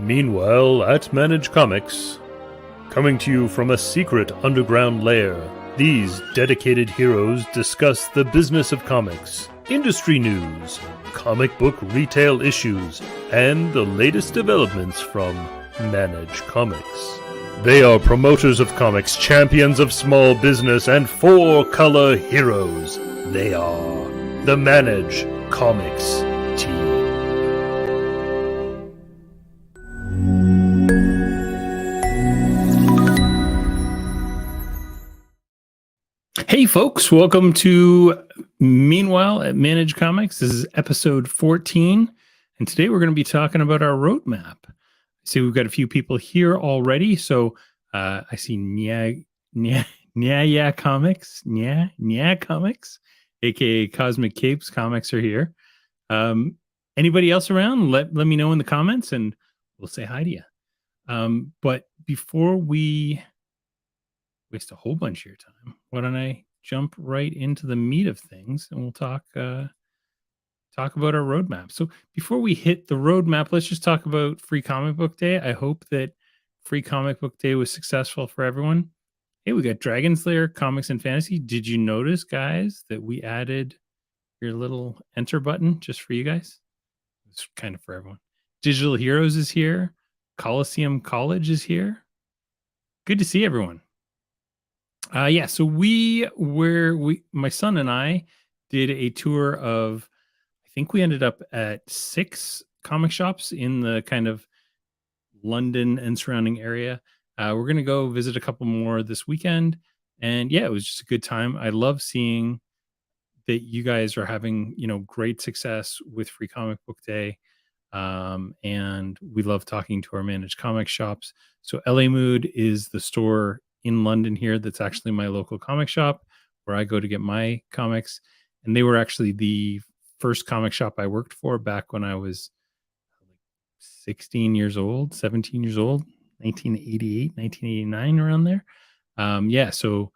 Meanwhile, at Manage Comics, coming to you from a secret underground lair, these dedicated heroes discuss the business of comics, industry news, comic book retail issues, and the latest developments from Manage Comics. They are promoters of comics, champions of small business, and four-color heroes. They are the Manage Comics team. Hey folks, welcome to Meanwhile at Manage Comics. This is episode 14, and today we're going to be talking about our roadmap. See, we've got a few people here already, so I see Nya Comics, aka Cosmic Capes Comics are here. Anybody else around? Let me know in the comments, and we'll say hi to you. But before we waste a whole bunch of your time, why don't I jump right into the meat of things, and we'll talk about our roadmap. So before we hit the roadmap, let's just talk about Free Comic Book Day. I hope that Free Comic Book Day was successful for everyone. Hey, we got Dragon Slayer Comics and Fantasy. Did you notice, guys, that we added your little enter button just for you guys? It's kind of for everyone. Digital Heroes is here. Coliseum College is here. Good to see everyone. So my son and I did a tour of, I think we ended up at 6 comic shops in the kind of London and surrounding area. We're going to go visit a couple more this weekend. And yeah, it was just a good time. I love seeing that you guys are having, great success with Free Comic Book Day. And we love talking to our managed comic shops. So LA Mood is the store in London here that's actually my local comic shop where I go to get my comics. And they were actually the first comic shop I worked for back when I was 17 years old, 1988, 1989, around there. So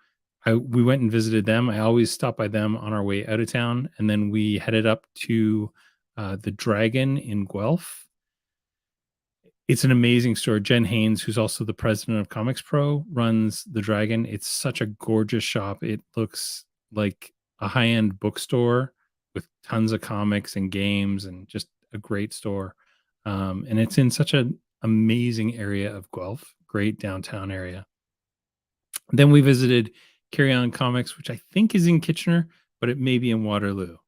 we went and visited them. I always stop by them on our way out of town. And then we headed up to the Dragon in Guelph. It's an amazing store. Jen Haynes, who's also the president of Comics Pro, runs the Dragon. It's such a gorgeous shop. It looks like a high-end bookstore with tons of comics and games and just a great store. And it's in such an amazing area of Guelph, great downtown area. Then we visited Carry On Comics, which I think is in Kitchener, but it may be in Waterloo.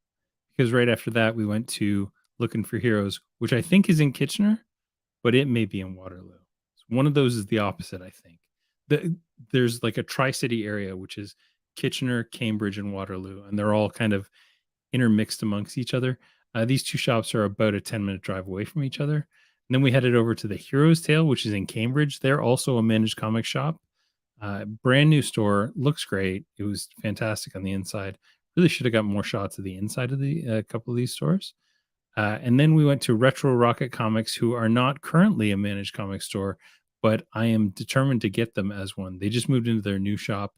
Because right after that, we went to Looking for Heroes, which I think is in Kitchener, but it may be in Waterloo. So one of those is the opposite, I think. There's like a Tri-City area, which is Kitchener, Cambridge, and Waterloo, and they're all kind of intermixed amongst each other. These two shops are about a 10-minute drive away from each other. And then we headed over to the Hero's Tale, which is in Cambridge. They're also a managed comic shop. Brand new store, looks great. It was fantastic on the inside. Really should have got more shots of the inside of the couple of these stores. And then we went to Retro Rocket Comics, who are not currently a managed comic store, but I am determined to get them as one. They just moved into their new shop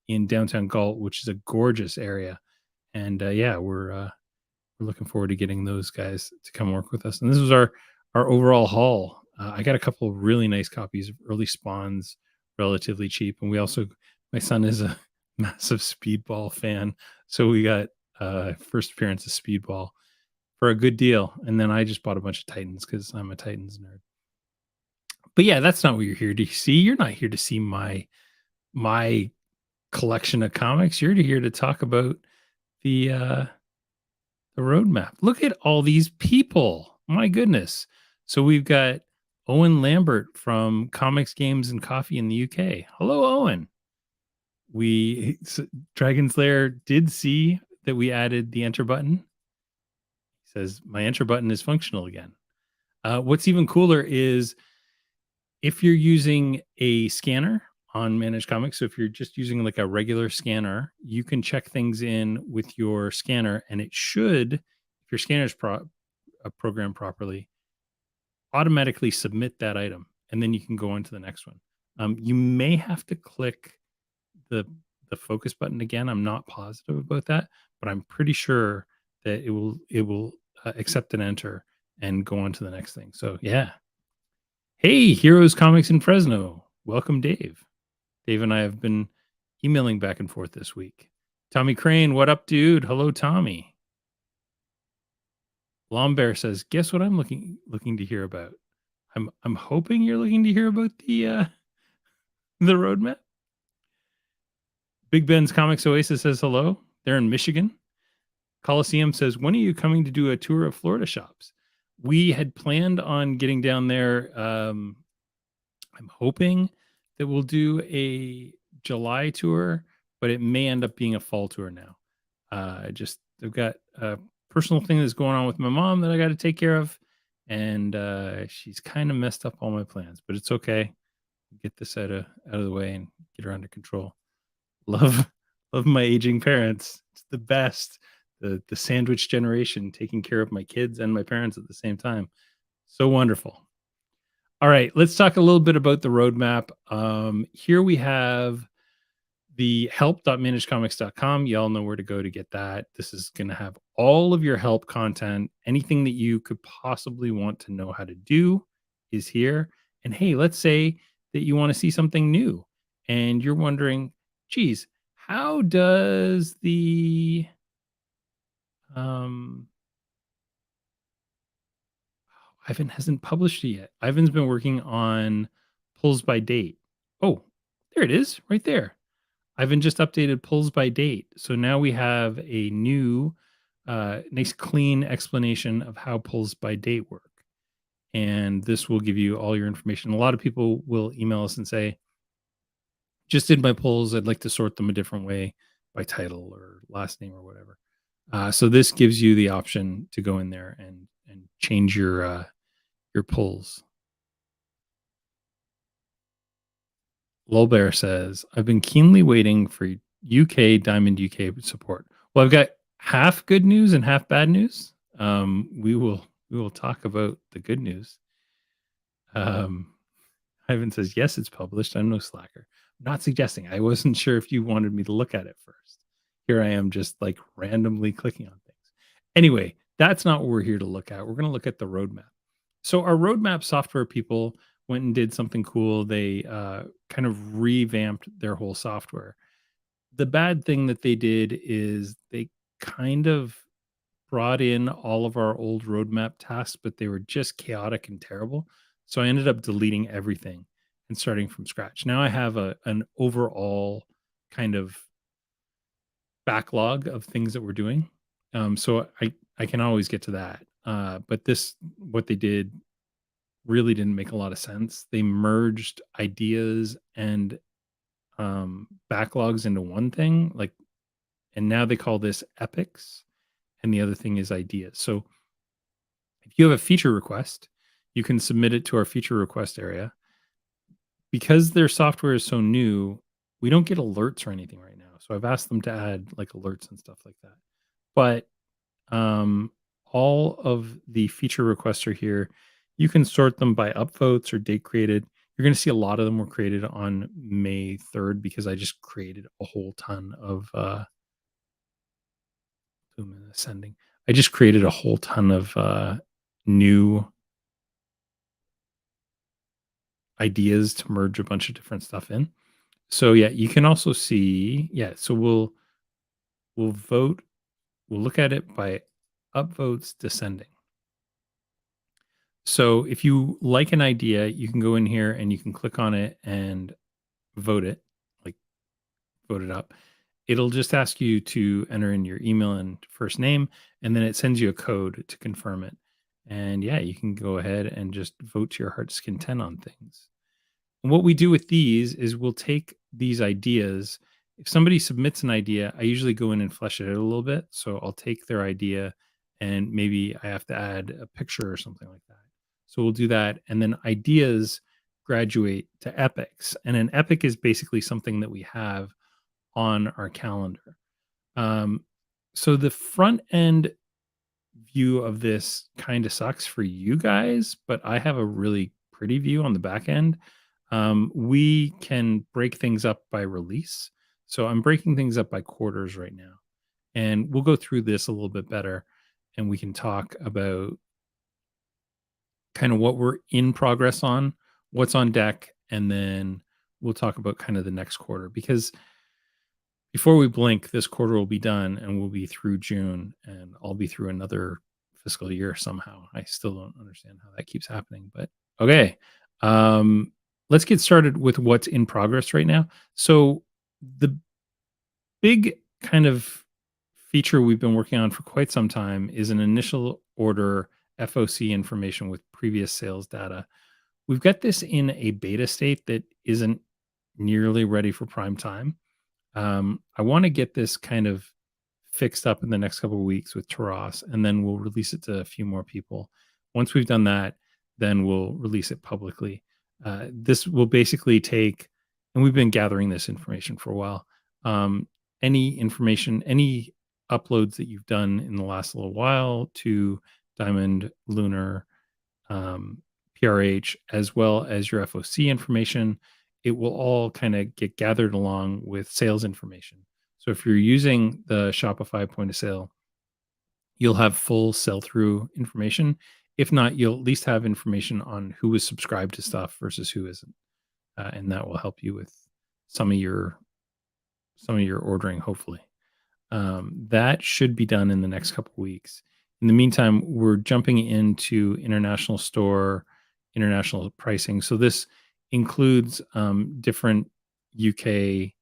in downtown Galt, which is a gorgeous area. And we're looking forward to getting those guys to come work with us. And this was our overall haul. I got a couple of really nice copies of Early Spawns, relatively cheap. And my son is a massive Speedball fan. So we got first appearance of Speedball for a good deal. And then I just bought a bunch of Titans because I'm a Titans nerd. But yeah, that's not what you're here to see. You're not here to see my collection of comics. You're here to talk about the roadmap. Look at all these people. My goodness. So we've got Owen Lambert from Comics, Games, and Coffee in the UK. Hello, Owen. Dragon Slayer did see that we added the enter button. Says my enter button is functional again. What's even cooler is if you're using a scanner on Managed Comics, so if you're just using like a regular scanner, you can check things in with your scanner, and it should, if your scanner is programmed properly, automatically submit that item, and then you can go on to the next one. You may have to click the focus button again. I'm not positive about that, but I'm pretty sure that it will accept and enter and go on to the next thing. So yeah. Hey, Heroes Comics in Fresno. Welcome, Dave. Dave and I have been emailing back and forth this week. Tommy Crane, what up, dude? Hello, Tommy. Lombear says, guess what I'm looking to hear about? I'm hoping you're looking to hear about the roadmap. Big Ben's Comics Oasis says hello. They're in Michigan. Coliseum says, when are you coming to do a tour of Florida shops? We had planned on getting down there. I'm hoping that we'll do a July tour, but it may end up being a fall tour now. I've got a personal thing that's going on with my mom that I got to take care of, and she's kind of messed up all my plans, but it's okay. Get this out of the way and get her under control. Love love my aging parents. It's the best. The sandwich generation, taking care of my kids and my parents at the same time. So wonderful. All right, let's talk a little bit about the roadmap. Here we have the help.managedcomics.com. Y'all know where to go to get that. This is going to have all of your help content. Anything that you could possibly want to know how to do is here. And hey, let's say that you want to see something new and you're wondering, geez, how does the um Ivan hasn't published it yet. Ivan's been working on pulls by date. Oh, there it is, right there. Ivan just updated pulls by date. So now we have a new, nice, clean explanation of how pulls by date work. And this will give you all your information. A lot of people will email us and say, just did my pulls. I'd like to sort them a different way by title or last name or whatever. So this gives you the option to go in there and change your pulls. Lolbear says, I've been keenly waiting for UK Diamond UK support. Well, I've got half good news and half bad news. We will talk about the good news. Ivan says, yes, it's published. I'm no slacker. I'm not suggesting. I wasn't sure if you wanted me to look at it first. Here I am just like randomly clicking on things. Anyway, that's not what we're here to look at. We're going to look at the roadmap. So our roadmap software people went and did something cool. They kind of revamped their whole software. The bad thing that they did is they kind of brought in all of our old roadmap tasks, but they were just chaotic and terrible. So I ended up deleting everything and starting from scratch. Now I have an overall kind of backlog of things that we're doing. So I can always get to that. But this what they did really didn't make a lot of sense. They merged ideas and backlogs into one thing, like, and now they call this epics, and the other thing is ideas. So if you have a feature request, you can submit it to our feature request area. Because their software is so new, we don't get alerts or anything right now. So I've asked them to add like alerts and stuff like that. But all of the feature requests are here. You can sort them by upvotes or date created. You're going to see a lot of them were created on May 3rd because I just created a whole ton of ascending. I just created a whole ton of new ideas to merge a bunch of different stuff in. So yeah, you can also see, yeah, so we'll vote, we'll look at it by upvotes descending. So if you like an idea, you can go in here and you can click on it and vote it, like vote it up. It'll just ask you to enter in your email and first name, and then it sends you a code to confirm it. And yeah, you can go ahead and just vote to your heart's content on things. And what we do with these is we'll take these ideas. If somebody submits an idea, I usually go in and flesh it out a little bit. So I'll take their idea and maybe I have to add a picture or something like that. So we'll do that. And then ideas graduate to epics. And an epic is basically something that we have on our calendar. So the front end view of this kind of sucks for you guys, but I have a really pretty view on the back end. We can break things up by release. So I'm breaking things up by quarters right now. And we'll go through this a little bit better and we can talk about kind of what we're in progress on, what's on deck, and then we'll talk about kind of the next quarter because before we blink, this quarter will be done and we'll be through June and I'll be through another fiscal year somehow. I still don't understand how that keeps happening, but okay. Um, let's get started with what's in progress right now. So, the big kind of feature we've been working on for quite some time is an initial order FOC information with previous sales data. We've got this in a beta state that isn't nearly ready for prime time. I want to get this kind of fixed up in the next couple of weeks with Taras, and then we'll release it to a few more people. Once we've done that, then we'll release it publicly. This will basically take, and we've been gathering this information for a while. Um, any information, any uploads that you've done in the last little while to Diamond, Lunar, um, PRH, as well as your FOC information, it will all kind of get gathered along with sales information. So if you're using the Shopify point of sale, you'll have full sell through information. If not, you'll at least have information on who is subscribed to stuff versus who isn't, and that will help you with some of your some of your ordering. Hopefully, that should be done in the next couple weeks. In the meantime, we're jumping into international store, international pricing. So this includes different UK,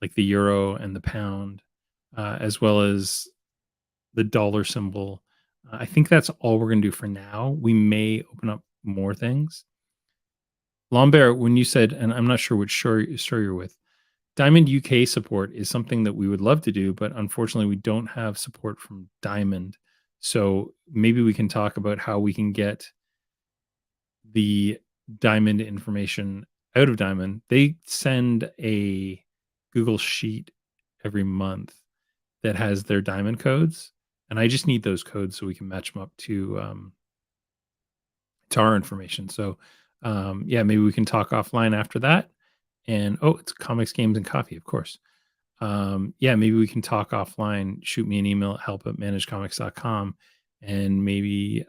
like the euro and the pound, as well as the dollar symbol. I think that's all we're going to do for now. We may open up more things. Lambert, when you said, and I'm not sure which store you're with, Diamond UK support is something that we would love to do, but unfortunately, we don't have support from Diamond. So maybe we can talk about how we can get the Diamond information out of Diamond. They send a Google Sheet every month that has their Diamond codes, and I just need those codes so we can match them up to our information. So, yeah, maybe we can talk offline after that. And oh, it's comics, games, and coffee, of course. Yeah, maybe we can talk offline. Shoot me an email at help@managecomics.com. And maybe,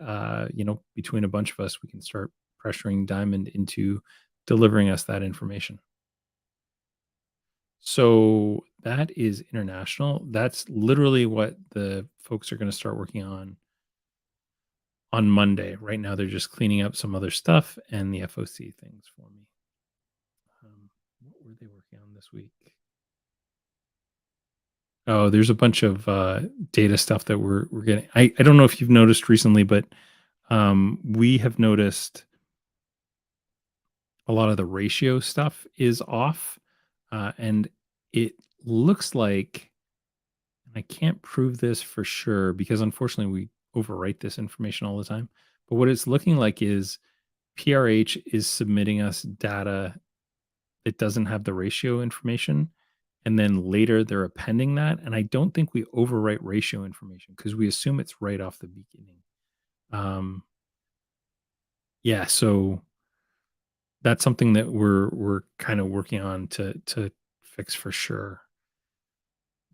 between a bunch of us, we can start pressuring Diamond into delivering us that information. So that is international. That's literally what the folks are going to start working on Monday. Right now, they're just cleaning up some other stuff and the FOC things for me. What were they working on this week? Oh, there's a bunch of data stuff that we're getting. I don't know if you've noticed recently, but we have noticed a lot of the ratio stuff is off, and it looks like, and I can't prove this for sure because unfortunately we overwrite this information all the time. But what it's looking like is PRH is submitting us data that doesn't have the ratio information, and then later they're appending that. And I don't think we overwrite ratio information because we assume it's right off the beginning. Um, yeah, so that's something that we're kind of working on to fix for sure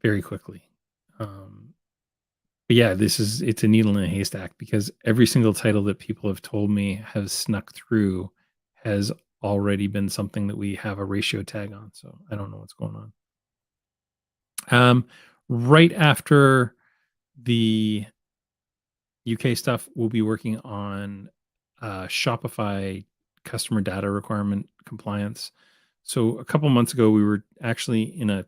very quickly. Um, but yeah, it's a needle in a haystack because every single title that people have told me has snuck through has already been something that we have a ratio tag on. So I don't know what's going on. Right after the UK stuff, we'll be working on Shopify customer data requirement compliance. So a couple months ago, we were actually in a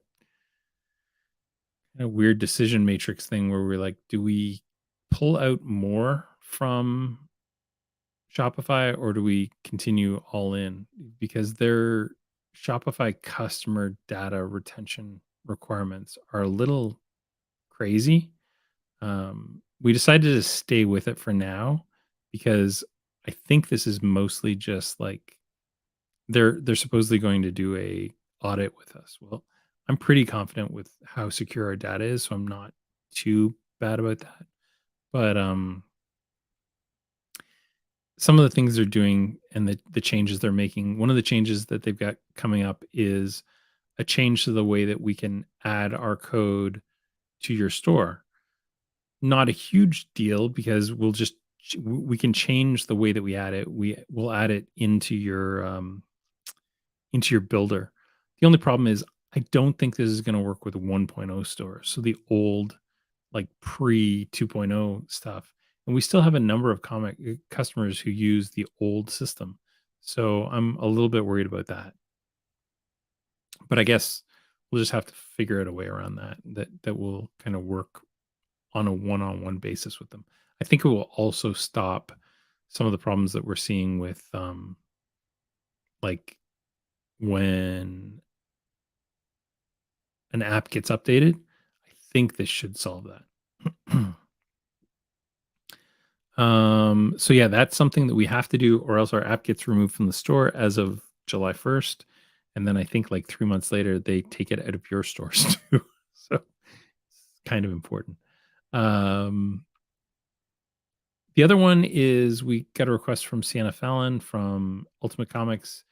weird decision matrix thing where we're like, do we pull out more from Shopify or do we continue all in? Because their Shopify customer data retention requirements are a little crazy. We decided to stay with it for now because I think this is mostly just like they're supposedly going to do a audit with us. Well, I'm pretty confident with how secure our data is, so I'm not too bad about that. But some of the things they're doing and the changes they're making, one of the changes that they've got coming up is a change to the way that we can add our code to your store. Not a huge deal because we'll just we can change the way that we add it. We will add it into your builder. The only problem is I don't think this is going to work with 1.0 stores. So the old, like pre 2.0 stuff. And we still have a number of comic customers who use the old system. So I'm a little bit worried about that. But I guess we'll just have to figure out a way around that will kind of work on a one-on-one basis with them. I think it will also stop some of the problems that we're seeing with like when an app gets updated. I think this should solve that. So yeah, that's something that we have to do, or else our app gets removed from the store as of July 1st. And then I think like 3 months later, they take it out of your stores too. So it's kind of important. Um, the other one is we got a request from Sienna Fallon from Ultimate Comics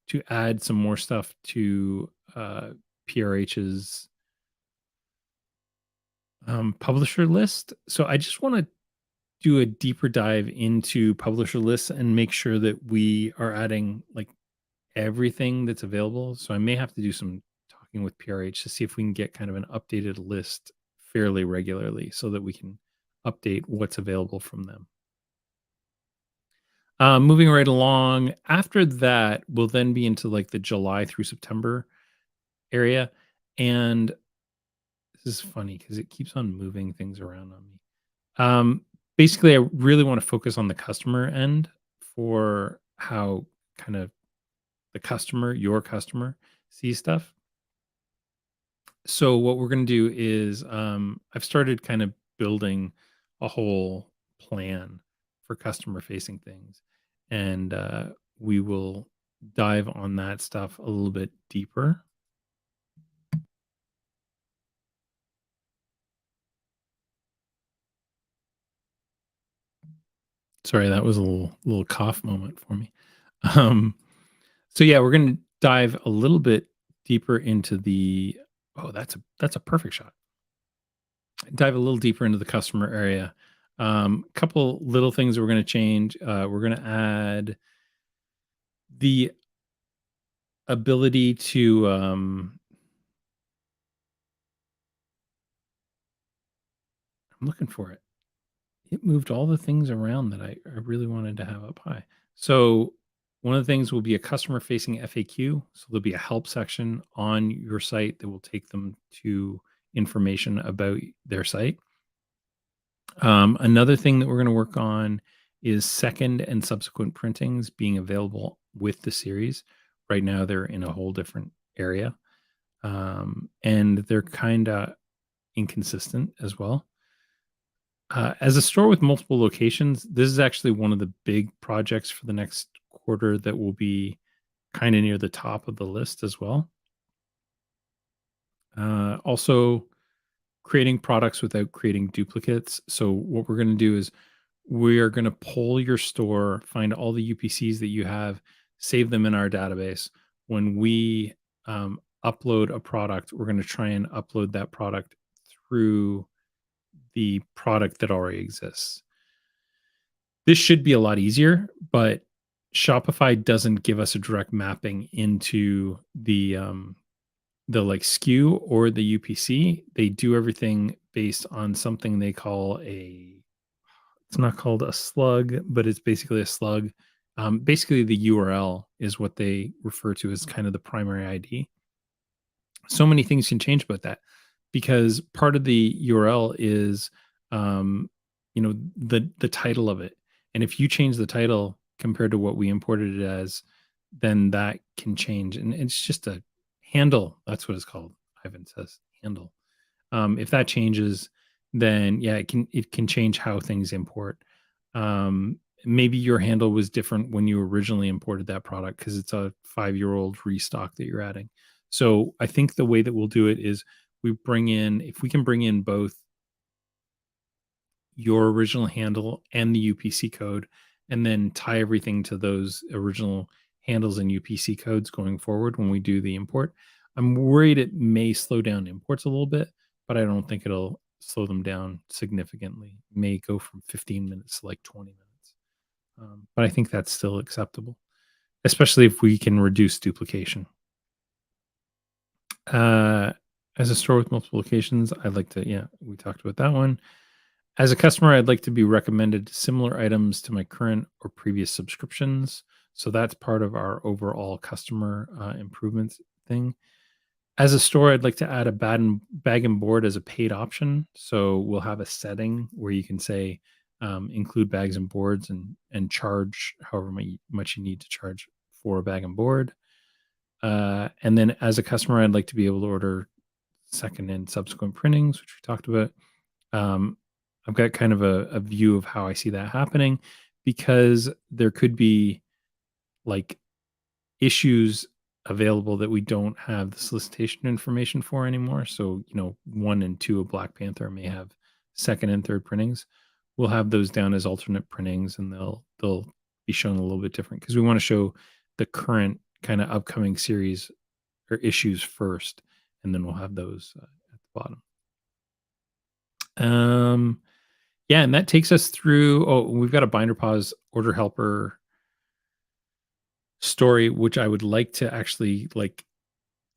to add some more stuff to PRH's publisher list. So I just want to do a deeper dive into publisher lists and make sure that we are adding like everything that's available. So I may have to do some talking with PRH to see if we can get kind of an updated list fairly regularly so that we can update what's available from them. Moving right along, after that, we'll then be into like the July through September area. And this is funny because it keeps on moving things around on me. Basically, I really want to focus on the customer end for how kind of your customer sees stuff. So what we're going to do is I've started kind of building a whole plan for customer facing things. And we will dive on that stuff a little bit deeper. Sorry, that was a little cough moment for me. Um, so yeah, we're going to dive a little bit deeper into the. Oh, that's a perfect shot. Dive a little deeper into the customer area. Couple little things that we're going to change. We're going to add the ability to. I'm looking for it. It moved all the things around that I really wanted to have up high. So one of the things will be a customer facing FAQ. So there'll be a help section on your site that will take them to information about their site. Another thing that we're going to work on is second and subsequent printings being available with the series. Right now, they're in a whole different area, and they're kind of inconsistent as well. As a store with multiple locations, this is actually one of the big projects for the next quarter that will be kind of near the top of the list as well. Also, creating products without creating duplicates. So, what we're going to do is we are going to pull your store, find all the UPCs that you have, save them in our database. When we upload a product, we're going to try and upload that product through the product that already exists. This should be a lot easier, but Shopify doesn't give us a direct mapping into the like SKU or the UPC. They do everything based on something they call it's not called a slug, but it's basically a slug. Basically the URL is what they refer to as kind of the primary ID. So many things can change about that because part of the URL is the title of it. And if you change the title compared to what we imported it as, then that can change. And it's just a handle. That's what it's called. Ivan says handle. If that changes, then yeah, it can change how things import. Maybe your handle was different when you originally imported that product because it's a 5-year-old restock that you're adding. So I think the way that we'll do it is if we can bring in both your original handle and the UPC code, and then tie everything to those original handles and UPC codes going forward when we do the import. I'm worried it may slow down imports a little bit, but I don't think it'll slow them down significantly. It may go from 15 minutes to like 20 minutes. But I think that's still acceptable, especially if we can reduce duplication. Uh, as a store with multiple locations, I'd like to, yeah, we talked about that one. As a customer, I'd like to be recommended similar items to my current or previous subscriptions. So that's part of our overall customer improvements thing. As a store, I'd like to add a bag and board as a paid option. So we'll have a setting where you can say include bags and boards and charge however much you need to charge for a bag and board. And then as a customer, I'd like to be able to order second and subsequent printings, which we talked about. Um, I've got kind of a view of how I see that happening because there could be like issues available that we don't have the solicitation information for anymore. So, 1 and 2 of Black Panther may have second and third printings. We'll have those down as alternate printings and they'll be shown a little bit different because we want to show the current kind of upcoming series or issues first, and then we'll have those at the bottom. Yeah, and that takes us through. Oh, we've got a Binder Pause order helper story, which I would like to actually like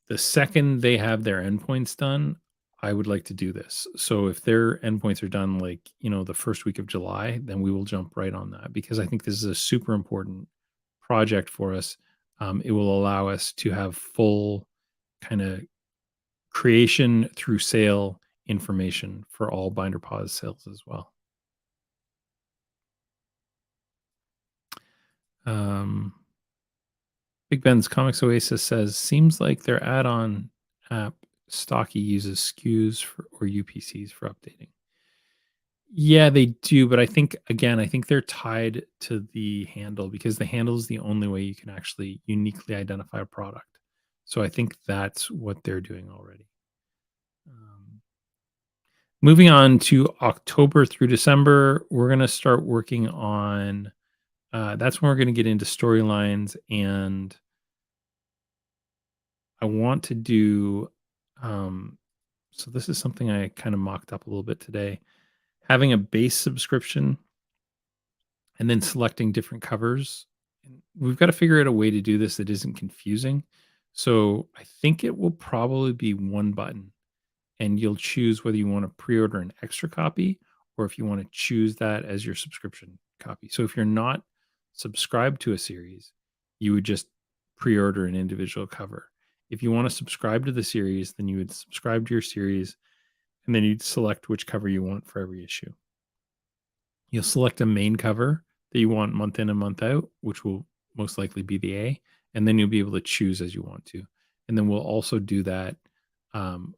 the second they have their endpoints done, I would like to do this. So if their endpoints are done like, the first week of July, then we will jump right on that because I think this is a super important project for us. It will allow us to have full kind of creation through sale information for all Binder Pause sales as well. Um, Big Ben's Comics Oasis says, seems like their add-on app Stocky uses SKUs or UPCs for updating. Yeah, they do, but I think again, I think they're tied to the handle because the handle is the only way you can actually uniquely identify a product. So I think that's what they're doing already. Um, Moving on to October through December, we're going to start working on. That's when we're going to get into storylines, and I want to do. Um, so this is something I kind of mocked up a little bit today. Having a base subscription and then selecting different covers. And we've got to figure out a way to do this that isn't confusing. So I think it will probably be one button, and you'll choose whether you want to pre-order an extra copy or if you want to choose that as your subscription copy. So if you're not subscribed to a series, you would just pre-order an individual cover. If you want to subscribe to the series, then you would subscribe to your series and then you'd select which cover you want for every issue. You'll select a main cover that you want month in and month out, which will most likely be the A, and then you'll be able to choose as you want to. And then we'll also do that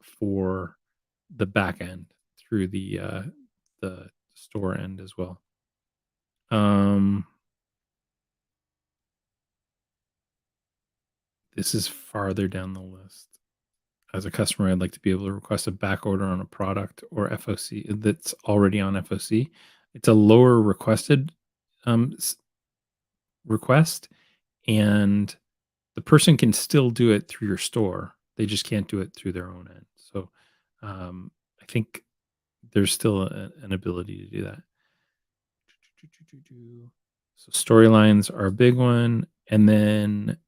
for the back end through the store end as well. This is farther down the list. As a customer, I'd like to be able to request a back order on a product or FOC that's already on FOC. It's a lower requested um, request, and the person can still do it through your store. They just can't do it through their own end. So I think there's still an ability to do that. So storylines are a big one, and then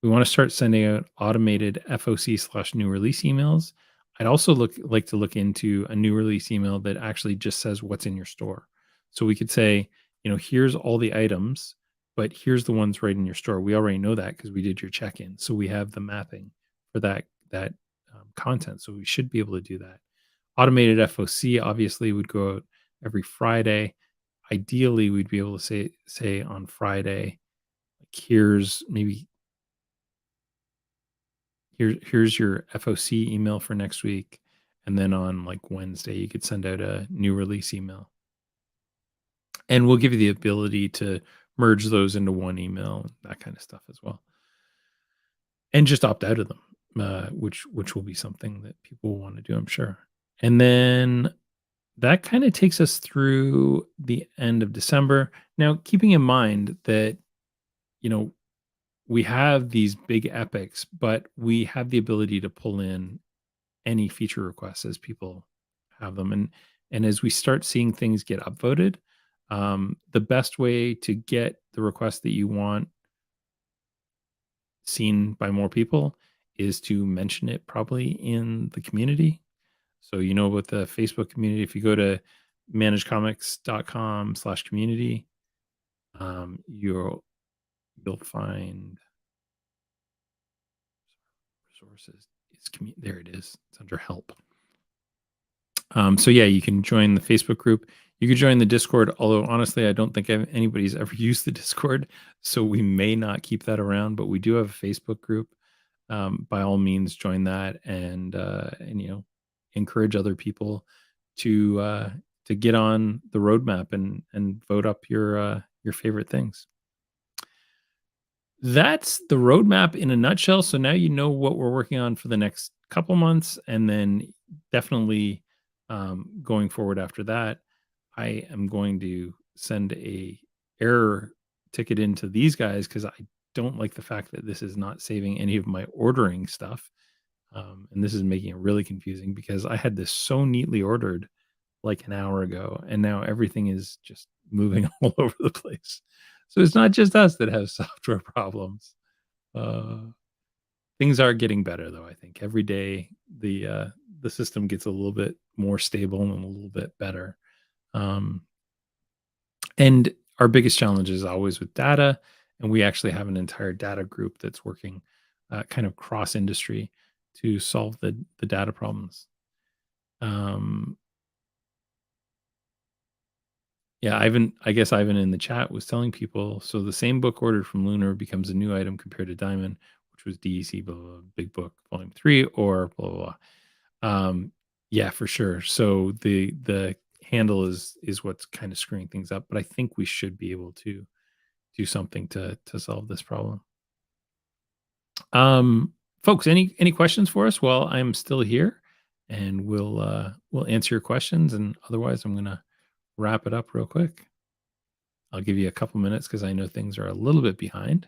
we want to start sending out automated FOC/new release emails. I'd also like to look into a new release email that actually just says what's in your store. So we could say, here's all the items, but here's the ones right in your store. We already know that because we did your check-in. So we have the mapping for that content. So we should be able to do that. Automated FOC obviously would go out every Friday. Ideally, we'd be able to say on Friday, like here's maybe here's your FOC email for next week. And then on like Wednesday, you could send out a new release email. And we'll give you the ability to merge those into one email and that kind of stuff as well. And just opt out of them, which will be something that people will want to do, I'm sure. And then that kind of takes us through the end of December. Now, keeping in mind that, you know, we have these big epics, but we have the ability to pull in any feature requests as people have them. And as we start seeing things get upvoted, The best way to get the request that you want seen by more people is to mention it probably in the community. So, with the Facebook community, if you go to managecomics.com/community, you'll find resources. There it is. It's under help. So yeah, you can join the Facebook group. You could join the Discord, although honestly, I don't think anybody's ever used the Discord, so we may not keep that around. But we do have a Facebook group. By all means, join that and encourage other people to get on the roadmap and vote up your favorite things. That's the roadmap in a nutshell. So now you know what we're working on for the next couple months, and then definitely going forward after that, I am going to send a error ticket into these guys because I don't like the fact that this is not saving any of my ordering stuff, and this is making it really confusing because I had this so neatly ordered like an hour ago, and now everything is just moving all over the place. So it's not just us that have software problems. Uh, Things are getting better, though. I think every day the system gets a little bit more stable and a little bit better. Um, and our biggest challenge is always with data, and we actually have an entire data group that's working kind of cross industry to solve the data problems. Um, Yeah, I guess Ivan in the chat was telling people, so the same book ordered from Lunar becomes a new item compared to Diamond, which was DEC, blah, blah, blah, Big Book, Volume 3, or blah, blah, blah. Yeah, for sure. So the handle is what's kind of screwing things up, but I think we should be able to do something to solve this problem. Folks, any questions for us while I'm still here? And we'll answer your questions, and otherwise I'm gonna wrap it up real quick. I'll give you a couple minutes because I know things are a little bit behind.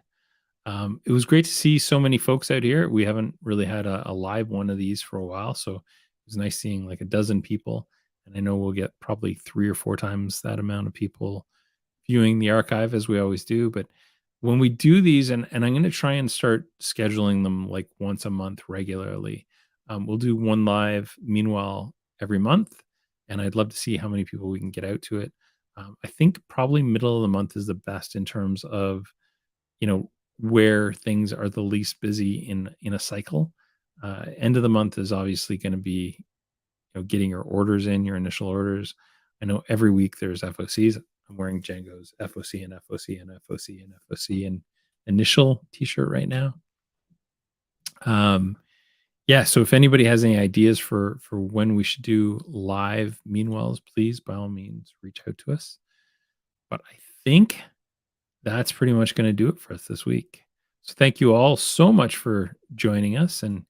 It was great to see so many folks out here. We haven't really had a live one of these for a while, so it was nice seeing like a dozen people. And I know we'll get probably 3 or 4 times that amount of people viewing the archive as we always do. But when we do these, and I'm going to try and start scheduling them like once a month regularly. We'll do one live, meanwhile, every month, and I'd love to see how many people we can get out to it. I think probably middle of the month is the best in terms of where things are the least busy in a cycle. End of the month is obviously going to be getting your orders in, your initial orders. I know every week there's FOCs. I'm wearing Django's FOC and FOC and FOC and FOC and initial t-shirt right now. Yeah, so if anybody has any ideas for when we should do live meanwhiles, please by all means reach out to us. But I think that's pretty much going to do it for us this week. So thank you all so much for joining us, and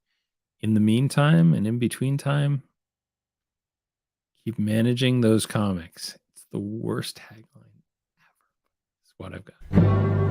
in the meantime and in between time, keep managing those comics. It's the worst tagline ever. It's what I've got.